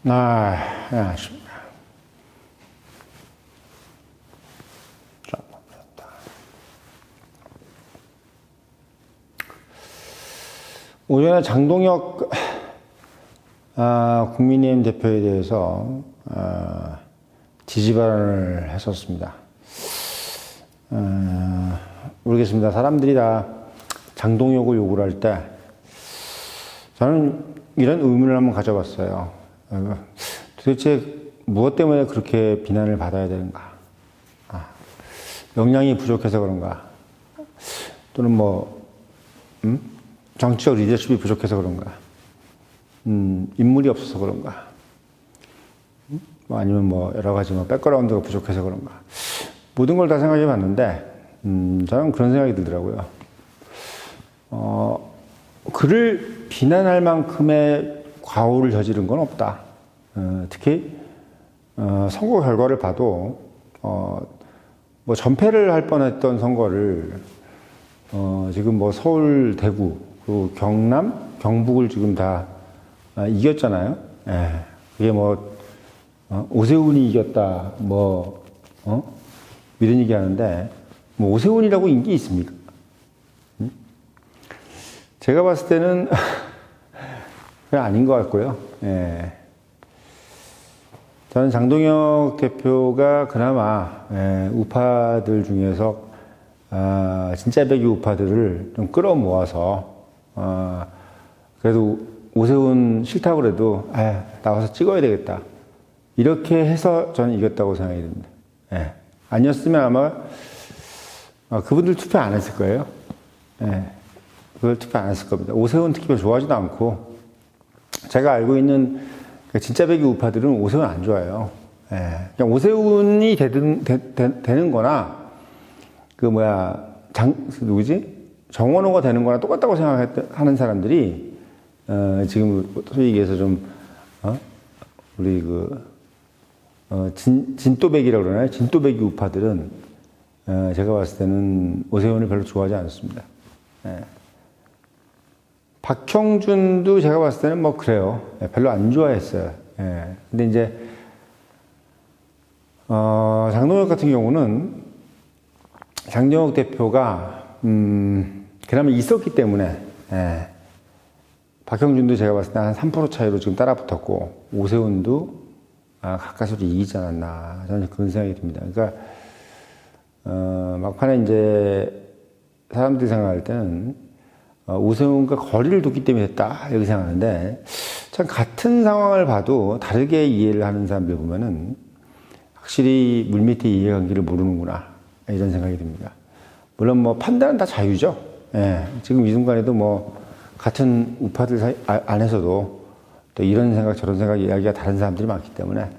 아쉽다. 오전에 장동혁 국민의힘 대표에 대해서 지지 발언을 했었습니다. 모르겠습니다. 사람들이 다 장동혁을 욕을 할 때 저는 이런 의문을 한번 가져봤어요. 도대체 무엇 때문에 그렇게 비난을 받아야 되는가? 역량이 부족해서 그런가? 또는 정치적 리더십이 부족해서 그런가? 인물이 없어서 그런가? 아니면 여러 가지 백그라운드가 부족해서 그런가? 모든 걸 다 생각해 봤는데, 저는 그런 생각이 들더라고요. 그를 비난할 만큼의 과오를 저지른 건 없다. 특히, 선거 결과를 봐도, 전패를 할 뻔했던 선거를, 지금 서울, 대구, 그리고 경남, 경북을 지금 다 이겼잖아요. 그게 오세훈이 이겼다, 이런 얘기 하는데, 오세훈이라고 인기 있습니까? 제가 봤을 때는, 그냥 아닌 것 같고요. 저는 장동혁 대표가 그나마, 우파들 중에서, 진짜 배기 우파들을 좀 끌어모아서, 그래도 오세훈 싫다고 그래도, 나와서 찍어야 되겠다. 이렇게 해서 저는 이겼다고 생각이 듭니다. 아니었으면 아마, 그분들 투표 안 했을 거예요. 그걸 투표 안 했을 겁니다. 오세훈 특히 좋아하지도 않고, 제가 알고 있는 진짜 배기 우파들은 오세훈 안 좋아해요. 그냥 오세훈이 되는 거나, 정원호가 되는 거나 똑같다고 생각하는 사람들이, 지금 소위 얘기해서 우리 진또배기라고 그러나요? 진또배기 우파들은, 제가 봤을 때는 오세훈을 별로 좋아하지 않습니다. 박형준도 제가 봤을 때는 그래요. 별로 안 좋아했어요. 근데 이제, 장동혁 같은 경우는 장동혁 대표가, 그나마 있었기 때문에, 박형준도 제가 봤을 때 한 3% 차이로 지금 따라 붙었고, 오세훈도 가까스로 이기지 않았나. 저는 그런 생각이 듭니다. 그러니까, 막판에 이제 사람들이 생각할 때는, 오세훈과 거리를 뒀기 때문에 됐다. 이렇게 생각하는데, 참 같은 상황을 봐도 다르게 이해를 하는 사람들 보면은 확실히 물밑의 이해관계를 모르는구나. 이런 생각이 듭니다. 물론 판단은 다 자유죠. 지금 이 순간에도 같은 우파들 안에서도 또 이런 생각 저런 생각 이야기가 다른 사람들이 많기 때문에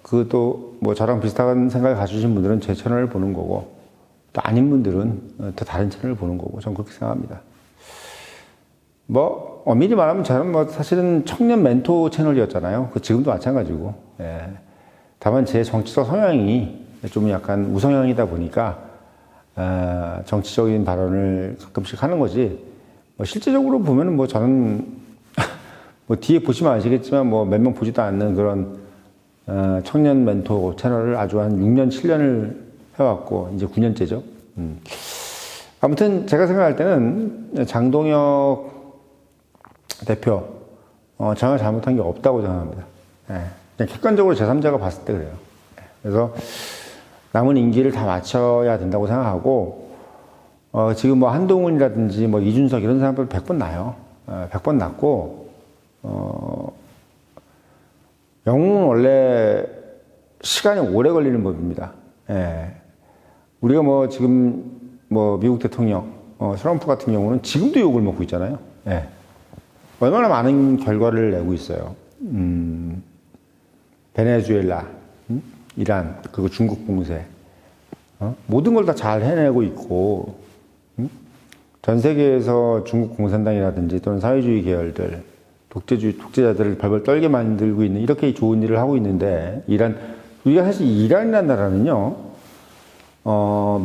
그것도 저랑 비슷한 생각을 가지신 분들은 제 채널을 보는 거고 또 아닌 분들은 또 다른 채널을 보는 거고 저는 그렇게 생각합니다. 엄밀히 말하면 저는 사실은 청년 멘토 채널이었잖아요. 지금도 마찬가지고. 다만 제 정치적 성향이 좀 약간 우성향이다 보니까 정치적인 발언을 가끔씩 하는 거지. 실제적으로 보면은 저는 뒤에 보시면 아시겠지만 몇 명 보지도 않는 그런 청년 멘토 채널을 아주 한 6년, 7년을 해왔고 이제 9년째죠. 아무튼 제가 생각할 때는 장동혁 대표 정말 잘못한 게 없다고 생각합니다. 그냥 객관적으로 제3자가 봤을 때 그래요. 그래서 남은 임기를 다 마쳐야 된다고 생각하고 지금 한동훈이라든지 이준석 이런 사람들 100번 나요. 100번 났고 영웅은 원래 시간이 오래 걸리는 법입니다. 우리가 지금 미국 대통령 트럼프 같은 경우는 지금도 욕을 먹고 있잖아요. 얼마나 많은 결과를 내고 있어요. 베네수엘라, 이란, 그리고 중국 공세, 모든 걸 다 잘 해내고 있고, 전 세계에서 중국 공산당이라든지 또는 사회주의 계열들, 독재자들을 벌벌 떨게 만들고 있는 이렇게 좋은 일을 하고 있는데, 우리가 사실 이란이라는 나라는요,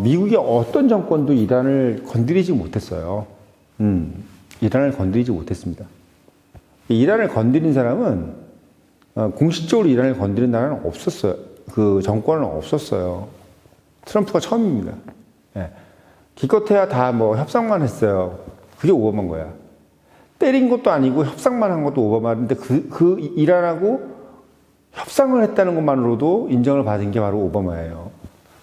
미국의 어떤 정권도 이란을 건드리지 못했어요. 이란을 건드리지 못했습니다. 이란을 건드린 사람은 공식적으로 이란을 건드린 나라는 없었어요. 그 정권은 없었어요. 트럼프가 처음입니다. 예. 기껏해야 다 뭐 협상만 했어요. 그게 오바마인 거야. 때린 것도 아니고 협상만 한 것도 오바마인데 그 이란하고 협상을 했다는 것만으로도 인정을 받은 게 바로 오바마예요.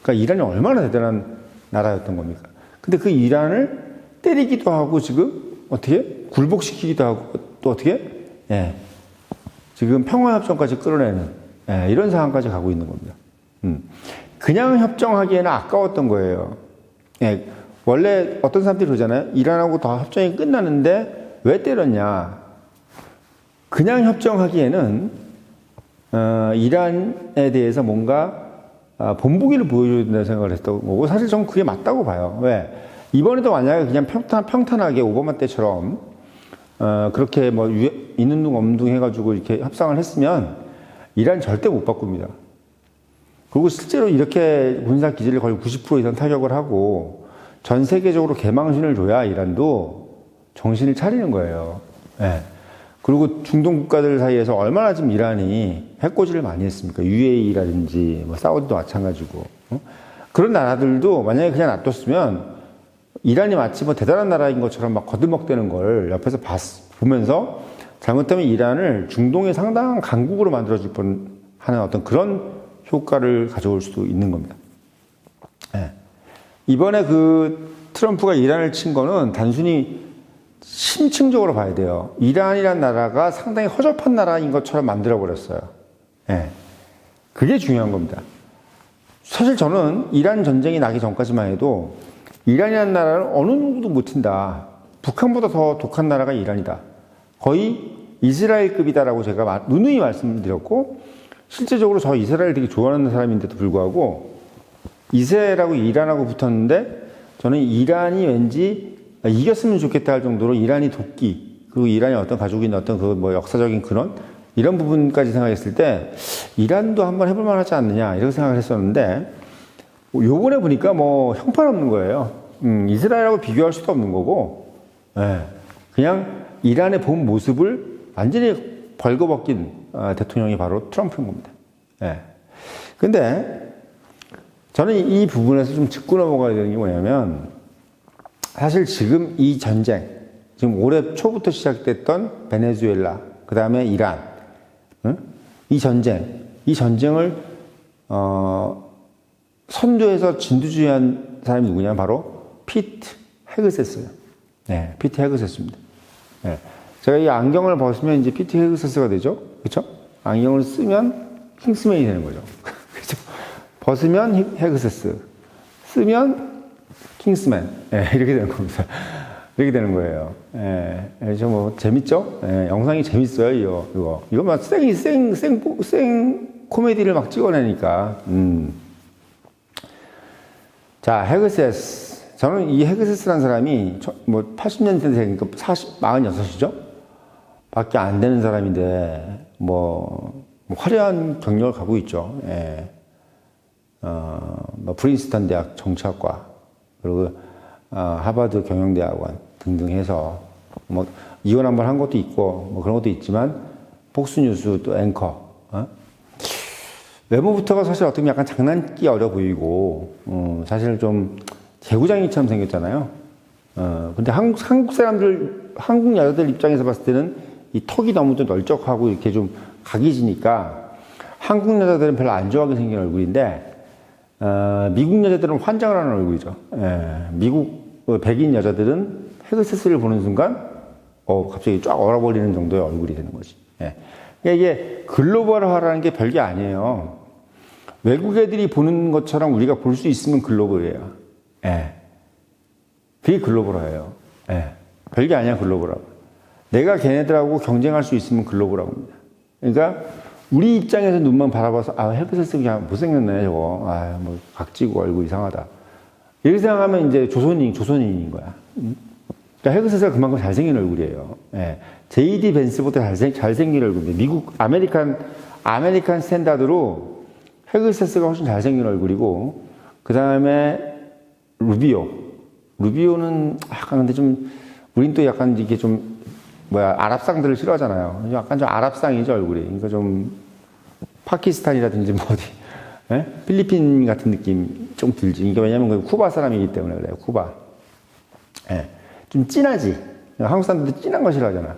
그러니까 이란이 얼마나 대단한 나라였던 겁니까? 근데 그 이란을 때리기도 하고 지금 어떻게 굴복시키기도 하고 또 어떻게 지금 평화협정까지 끌어내는 이런 상황까지 가고 있는 겁니다. 그냥 협정하기에는 아까웠던 거예요. 원래 어떤 사람들이 그러잖아요. 이란하고 다 협정이 끝나는데 왜 때렸냐. 그냥 협정하기에는 이란에 대해서 뭔가 본보기를 보여줘야 된다는 생각을 했던 거고 사실 저는 그게 맞다고 봐요. 왜? 이번에도 만약에 그냥 평탄하게 오바마 때처럼 그렇게 뭐 있는 둥 없는 둥 해가지고 이렇게 협상을 했으면 이란 절대 못 바꿉니다. 그리고 실제로 이렇게 군사 기지를 거의 90% 이상 타격을 하고 전 세계적으로 개망신을 줘야 이란도 정신을 차리는 거예요. 네. 그리고 중동 국가들 사이에서 얼마나 지금 이란이 해코지를 많이 했습니까? UAE라든지 뭐 사우디도 마찬가지고. 그런 나라들도 만약에 그냥 놔뒀으면 이란이 마치 뭐 대단한 나라인 것처럼 막 거들먹대는 걸 옆에서 보면서 잘못하면 이란을 중동의 상당한 강국으로 만들어줄 뻔하는 어떤 그런 효과를 가져올 수도 있는 겁니다. 네. 이번에 그 트럼프가 이란을 친 거는 단순히 심층적으로 봐야 돼요. 이란이란 나라가 상당히 허접한 나라인 것처럼 만들어버렸어요. 네. 그게 중요한 겁니다. 사실 저는 이란 전쟁이 나기 전까지만 해도 이란이라는 나라를 어느 누구도 못 친다. 북한보다 더 독한 나라가 이란이다. 거의 이스라엘급이다라고 제가 누누이 말씀드렸고 실제적으로 저 이스라엘 되게 좋아하는 사람인데도 불구하고 이스라엘하고 이란하고 붙었는데 저는 이란이 왠지 이겼으면 좋겠다 할 정도로 이란이 도끼 그리고 이란이 어떤 가지고 있는 어떤 그 뭐 역사적인 그런 이런 부분까지 생각했을 때 이란도 한번 해볼 만하지 않느냐 이렇게 생각을 했었는데 요번에 보니까 뭐 형편없는 거예요. 이스라엘하고 비교할 수도 없는 거고 그냥 이란의 본 모습을 완전히 벌거벗긴 대통령이 바로 트럼프인 겁니다. 근데 저는 이 부분에서 좀 짚고 넘어가야 되는 게 뭐냐면 사실 지금 이 전쟁, 지금 올해 초부터 시작됐던 베네수엘라, 그 다음에 이란, 이 전쟁을 선두에서 진두지휘한 사람이 누구냐면 바로 피트 헤그세스예요. 네, 피트 헤그세스입니다. 네. 제가 이 안경을 벗으면 이제 피트 헤그세스가 되죠, 그렇죠? 안경을 쓰면 킹스맨이 되는 거죠. 그렇죠? 벗으면 헤그세스, 쓰면 킹스맨, 이렇게 되는 겁니다. 이렇게 되는 거예요. 좀 뭐 재밌죠? 영상이 재밌어요, 이거 막 생 코미디를 막 찍어내니까. 자, 헤그세스. 저는 이 헤그세스라는 사람이 뭐 80년대생이니까 46이죠? 밖에 안 되는 사람인데, 뭐 화려한 경력을 갖고 있죠. 뭐 프린스턴 대학 정치학과, 그리고 하버드 경영대학원 등등 해서 뭐 이혼 한번 한 것도 있고 뭐 그런 것도 있지만 폭스뉴스 또 앵커. 외모부터가 사실 어떻게 보면 약간 장난기 어려 보이고 사실 좀 개구장이처럼 생겼잖아요. 근데 한국 사람들, 한국 여자들 입장에서 봤을 때는 이 턱이 너무 좀 널쩍하고 이렇게 좀 각이 지니까 한국 여자들은 별로 안 좋아하게 생긴 얼굴인데 미국 여자들은 환장을 하는 얼굴이죠. 미국 백인 여자들은 헤그세스를 보는 순간 갑자기 쫙 얼어버리는 정도의 얼굴이 되는 거지. 그러니까 이게 글로벌화라는 게 별게 아니에요. 외국 애들이 보는 것처럼 우리가 볼 수 있으면 글로벌이에요. 그게 글로벌화예요. 별게 아니야, 글로벌화. 내가 걔네들하고 경쟁할 수 있으면 글로벌화입니다. 그러니까 우리 입장에서 눈만 바라봐서 헤그세스 그냥 못생겼네 저거. 뭐 각지고 얼굴 이상하다. 이렇게 생각하면 이제 조선인인 거야. 그러니까 헤그세스가 그만큼 잘생긴 얼굴이에요. JD 벤스보다 잘생긴 얼굴입니다. 미국 아메리칸 스탠다드로 헤그세스가 훨씬 잘생긴 얼굴이고, 그 다음에 루비오는 약간 근데 좀 우린 또 약간 이게 좀 아랍상들을 싫어하잖아요. 약간 좀 아랍상이죠, 얼굴이. 그러니까 좀 파키스탄이라든지 뭐 어디, 예? 필리핀 같은 느낌 좀 들지. 그러니까 왜냐면 쿠바 사람이기 때문에 그래요, 쿠바. 예. 좀 진하지. 한국 사람들도 진한 거 싫어하잖아.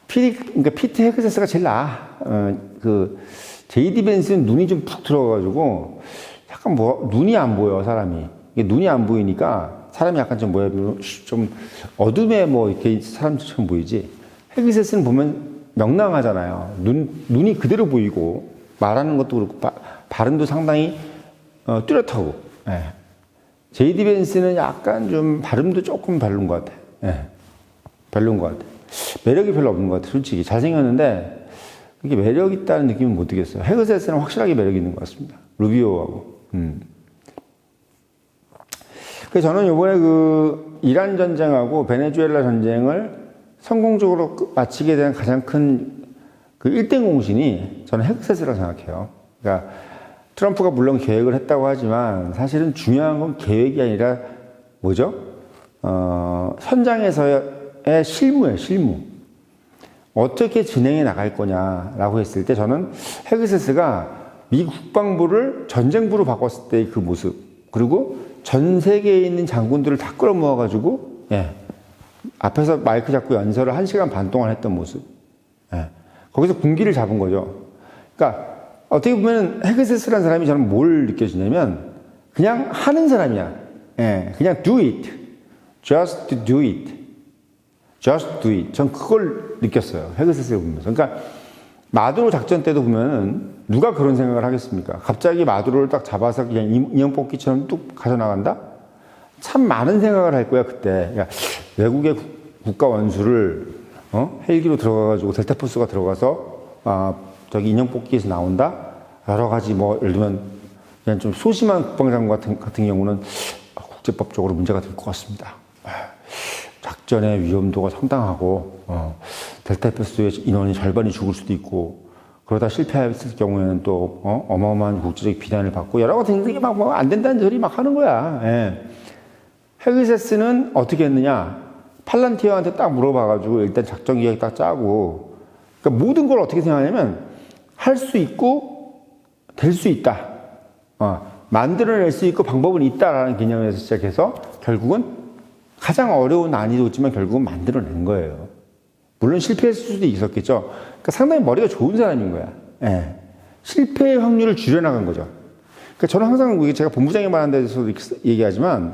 그러니까 피트 헤그세스가 제일 나아. 제이디 벤스는 눈이 좀 푹 들어가가지고, 약간 눈이 안 보여, 사람이. 눈이 안 보이니까, 사람이 약간 좀 좀 어둠에 이렇게 사람처럼 보이지. 헤그세스는 보면 명랑하잖아요. 눈이 그대로 보이고, 말하는 것도 그렇고, 발음도 상당히, 뚜렷하고, 예. 제이디 벤스는 약간 좀 발음도 조금 별론 것 같아. 예. 별론 것 같아. 매력이 별로 없는 것 같아, 솔직히. 잘생겼는데, 이게 매력 있다는 느낌은 못 드겠어요. 헤그세스는 확실하게 매력 있는 것 같습니다. 루비오하고. 그래서 저는 이번에 이란 전쟁하고 베네수엘라 전쟁을 성공적으로 마치게 된 가장 큰 1등 공신이 저는 헤그세스라고 생각해요. 그러니까 트럼프가 물론 계획을 했다고 하지만 사실은 중요한 건 계획이 아니라 뭐죠? 현장에서의 실무예요, 실무. 어떻게 진행해 나갈 거냐라고 했을 때 저는 헤그세스가 미 국방부를 전쟁부로 바꿨을 때의 그 모습, 그리고 전 세계에 있는 장군들을 다 끌어모아가지고, 예, 앞에서 마이크 잡고 연설을 1시간 반 동안 했던 모습. 예, 거기서 군기를 잡은 거죠. 그러니까 어떻게 보면 헤그세스라는 사람이 저는 뭘 느껴지냐면 그냥 하는 사람이야. 예, 그냥 do it. Just do it. Just do it. 전 그걸 느꼈어요. 헤그세스를 보면서. 그러니까 마두로 작전 때도 보면은 누가 그런 생각을 하겠습니까? 갑자기 마두로를 딱 잡아서 그냥 인형 뽑기처럼 뚝 가져나간다? 참 많은 생각을 할 거야, 그때. 그러니까 외국의 국가 원수를, 헬기로 들어가가지고 델타포스가 들어가서, 저기 인형 뽑기에서 나온다? 여러 가지 예를 들면, 그냥 좀 소심한 국방장관 같은 경우는 국제법적으로 문제가 될 것 같습니다. 작전의 위험도가 상당하고, 델타포스의 인원이 절반이 죽을 수도 있고, 그러다 실패했을 경우에는 또, 어마어마한 국제적 비난을 받고, 여러 가지 생각이 안 된다는 소리 막 하는 거야. 예. 헤그세스는 어떻게 했느냐? 팔란티어한테 딱 물어봐가지고, 일단 작전 계획 딱 짜고, 그러니까 모든 걸 어떻게 생각하냐면, 할 수 있고, 될 수 있다. 만들어낼 수 있고, 방법은 있다라는 개념에서 시작해서, 결국은 가장 어려운 난이도지만 결국은 만들어낸 거예요. 물론 실패했을 수도 있었겠죠. 그러니까 상당히 머리가 좋은 사람인 거야. 예. 실패의 확률을 줄여나간 거죠. 그러니까 저는 항상 제가 본부장이 말한 데서도 얘기하지만,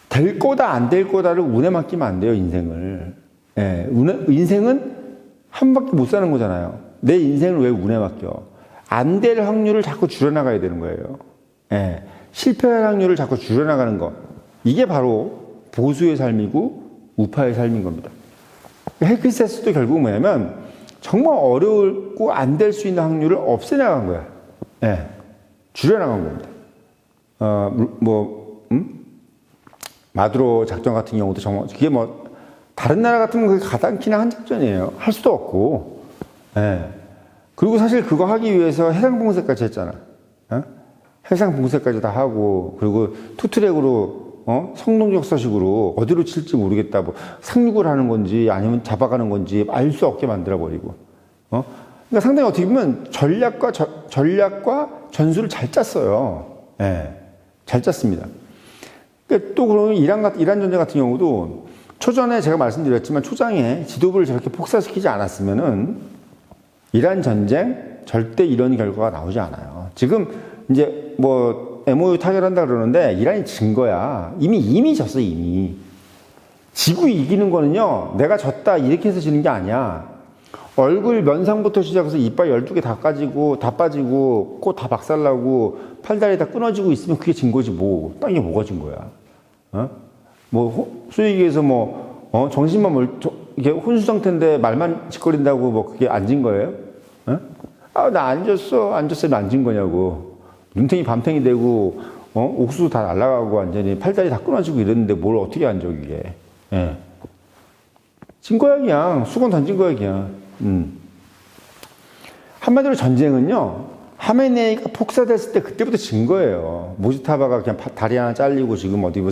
될 거다, 안 될 거다를 운에 맡기면 안 돼요, 인생을. 예. 인생은 한 바퀴 못 사는 거잖아요. 내 인생을 왜 운에 맡겨? 안 될 확률을 자꾸 줄여나가야 되는 거예요. 예. 실패할 확률을 자꾸 줄여나가는 거. 이게 바로 보수의 삶이고 우파의 삶인 겁니다. 헤그세스도 결국 뭐냐면 정말 어렵고 안 될 수 있는 확률을 없애나간 거야. 예. 줄여나간 겁니다. 마두로 작전 같은 경우도 정말 그게 다른 나라 같으면 그게 가당 키나 한 작전이에요. 할 수도 없고. 예. 그리고 사실 그거 하기 위해서 해상봉쇄까지 했잖아. 해상봉쇄까지 다 하고, 그리고 투트랙으로, 성능적 서식으로 어디로 칠지 모르겠다. 상륙을 하는 건지 아니면 잡아가는 건지 알 수 없게 만들어버리고. 그러니까 상당히 어떻게 보면 전략과 전술을 잘 짰어요. 예. 잘 짰습니다. 그러니까 또 그러면 이란 전쟁 같은 경우도 초전에 제가 말씀드렸지만 초장에 지도부를 저렇게 폭사시키지 않았으면은 이란 전쟁 절대 이런 결과가 나오지 않아요. 지금 이제 MOU 타결한다 그러는데 이란이 진 거야. 이미 졌어, 이미. 지구 이기는 거는요, 내가 졌다 이렇게 해서 지는 게 아니야. 얼굴 면상부터 시작해서 이빨 12개 다 빠지고 코 다 박살나고 팔다리 다 끊어지고 있으면 그게 진 거지 딱 이게 뭐가 진 거야. 소위 얘기해서 정신만 이게 혼수 상태인데 말만 짓거린다고 그게 안 진 거예요? 나 안 졌어. 안 졌으면 안 진 거냐고. 눈탱이 밤탱이 되고, 옥수수 다 날아가고 완전히 팔다리 다 끊어지고 이랬는데 뭘 어떻게 안 져, 이게. 예. 진 거야, 그냥. 수건 던진 거야, 그냥. 한마디로 전쟁은요, 하메네이가 폭사됐을 때 그때부터 진 거예요. 모지타바가 그냥 다리 하나 잘리고 지금 어디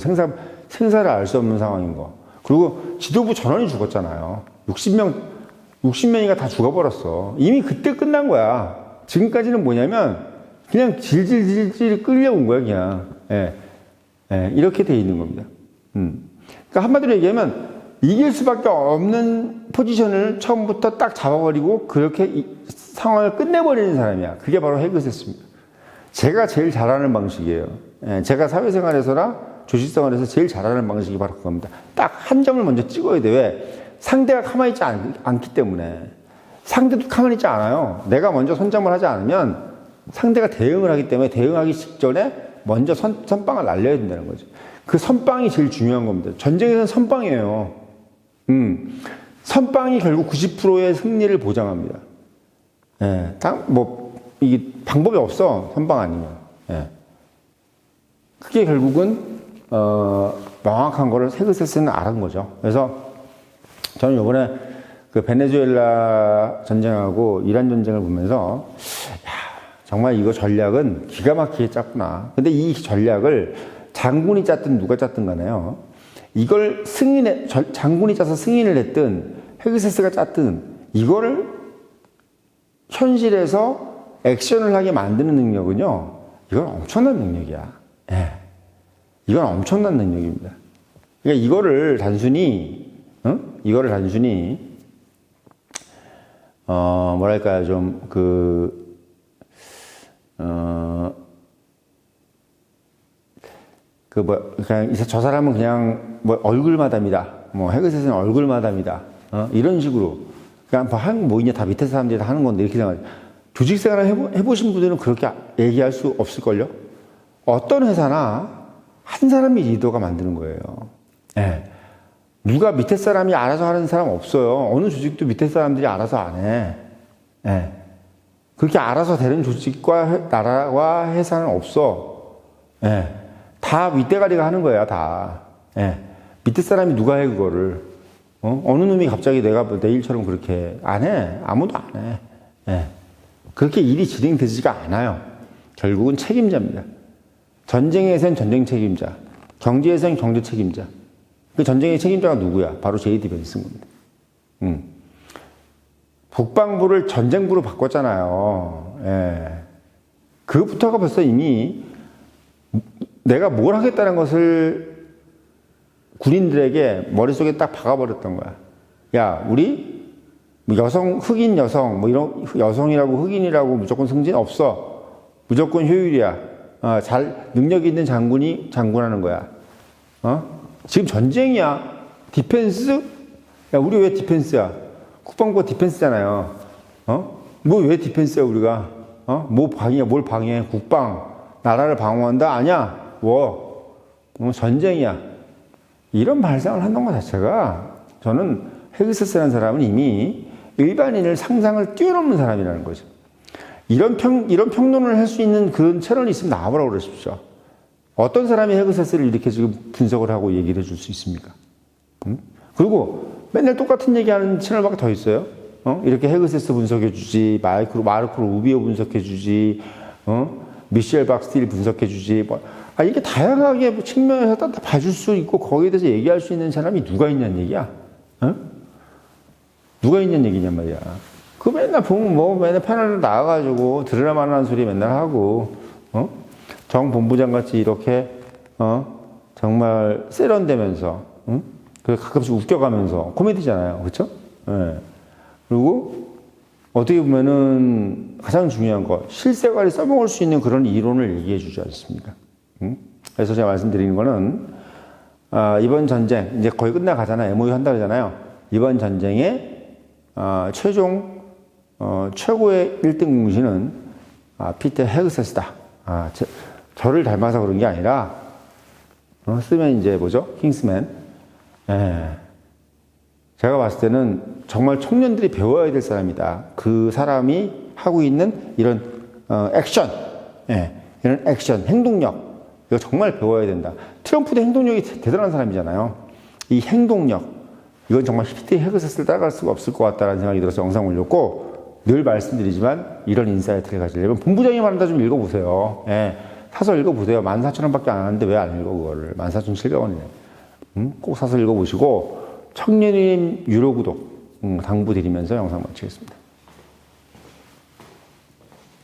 생사를 알 수 없는 상황인 거. 그리고 지도부 전원이 죽었잖아요. 60명이가 다 죽어버렸어. 이미 그때 끝난 거야. 지금까지는 뭐냐면 그냥 질질질질 끌려온 거야, 그냥. 예. 예, 이렇게 돼 있는 겁니다. 그러니까 한마디로 얘기하면 이길 수밖에 없는 포지션을 처음부터 딱 잡아버리고 그렇게 상황을 끝내버리는 사람이야. 그게 바로 헤그세스입니다. 제가 제일 잘하는 방식이에요. 예, 제가 사회생활에서나 조직생활에서 제일 잘하는 방식이 바로 그겁니다. 딱 한 점을 먼저 찍어야 돼. 왜? 상대가 가만히 있지 않기 때문에. 상대도 가만히 있지 않아요. 내가 먼저 선점을 하지 않으면 상대가 대응을 하기 때문에 대응하기 직전에 먼저 선빵을 날려야 된다는 거죠. 그 선빵이 제일 중요한 겁니다. 전쟁에서는 선빵이에요. 선빵이 결국 90%의 승리를 보장합니다. 예, 이게 방법이 없어. 선빵 아니면. 예. 그게 결국은, 명확한 거를 헤그세스는 알은 거죠. 그래서 저는 요번에 그 베네수엘라 전쟁하고 이란 전쟁을 보면서, 야, 정말 이거 전략은 기가 막히게 짰구나. 근데 이 전략을 장군이 짰든 누가 짰든 간에요. 이걸 장군이 짜서 승인을 했든 헤그세스가 짰든 이거를 현실에서 액션을 하게 만드는 능력은요, 이건 엄청난 능력이야. 예. 이건 엄청난 능력입니다. 그러니까 이거를 단순히, 뭐랄까요, 그냥 저 사람은 그냥 뭐 얼굴마담이다. 뭐 헤그세스는 얼굴마담이다. 이런 식으로. 그냥 뭐 있냐, 다 밑에 사람들이 다 하는 건데 이렇게 생각하죠. 조직생활을 해보신 분들은 그렇게 얘기할 수 없을걸요? 어떤 회사나 한 사람이 리더가 만드는 거예요. 예. 누가 밑에 사람이 알아서 하는 사람 없어요. 어느 조직도 밑에 사람들이 알아서 안 해. 예. 그렇게 알아서 되는 조직과 나라와 회사는 없어. 예. 다 윗대가리가 하는 거야, 다. 예. 밑에 사람이 누가 해, 그거를. 어느 놈이 갑자기 내가 내 일처럼 그렇게 안 해. 아무도 안 해. 예. 그렇게 일이 진행되지가 않아요. 결국은 책임자입니다. 전쟁에선 전쟁 책임자, 경제에선 경제 책임자. 그 전쟁의 책임자가 누구야? 바로 JD 벤슨 겁니다. 북방부를 전쟁부로 바꿨잖아요. 예. 그부터가 벌써 이미 내가 뭘 하겠다는 것을 군인들에게 머릿속에 딱 박아버렸던 거야. 야, 우리 흑인 여성, 뭐 이런 여성이라고 흑인이라고 무조건 승진 없어. 무조건 효율이야. 능력 있는 장군이 장군하는 거야. 지금 전쟁이야. 디펜스? 야, 우리 왜 디펜스야? 국방부가 디펜스잖아요. 뭐 왜 디펜스야, 우리가? 뭐 방해야, 뭘 방해해? 국방. 나라를 방어한다? 아니야. 전쟁이야. 이런 발상을 한다는 것 자체가 저는 헤그세스라는 사람은 이미 일반인을 상상을 뛰어넘는 사람이라는 거죠. 이런 평론을 할 수 있는 그런 채널이 있으면 나와보라고 그러십시오. 어떤 사람이 헤그세스를 이렇게 지금 분석을 하고 얘기를 해줄 수 있습니까? 그리고 맨날 똑같은 얘기하는 채널밖에 더 있어요. 이렇게 헤그세스 분석해주지, 마르코 루비오 분석해주지, 미셸 박스틸 분석해주지, 이게 다양하게 측면에서 다 봐줄 수 있고 거기에 대해서 얘기할 수 있는 사람이 누가 있냐는 얘기야. 누가 있냐는 얘기냔 말이야. 그 맨날 보면 맨날 패널로 나와가지고 드러나만한 소리 맨날 하고, 정 본부장 같이 이렇게, 정말 세련되면서, 그 가끔씩 웃겨가면서 코미디잖아요. 그쵸? 예. 그리고 어떻게 보면은 가장 중요한 거, 실생활에 써먹을 수 있는 그런 이론을 얘기해 주지 않습니까? 그래서 제가 말씀드리는 거는, 이번 전쟁, 이제 거의 끝나가잖아요. MOU 한다 그러잖아요. 이번 전쟁의, 최고의 1등 공신은, 피터 헤그세스다. 저를 닮아서 그런 게 아니라, 쓰면 이제 뭐죠? 킹스맨. 예. 제가 봤을 때는 정말 청년들이 배워야 될 사람이다. 그 사람이 하고 있는 이런, 액션. 예. 이런 액션, 행동력. 이거 정말 배워야 된다. 트럼프도 행동력이 대단한 사람이잖아요. 이 행동력. 이건 정말 피터 헤그세스를 따라갈 수가 없을 것 같다는 생각이 들어서 영상 올렸고, 늘 말씀드리지만 이런 인사이트를 가지려면 본부장이 말한다 좀 읽어보세요. 예. 사서 읽어보세요. 14,000원밖에 안 하는데 왜 안 읽어, 그거를. 14,700원이네. 꼭 사서 읽어보시고, 청년인 유료 구독 당부드리면서 영상 마치겠습니다.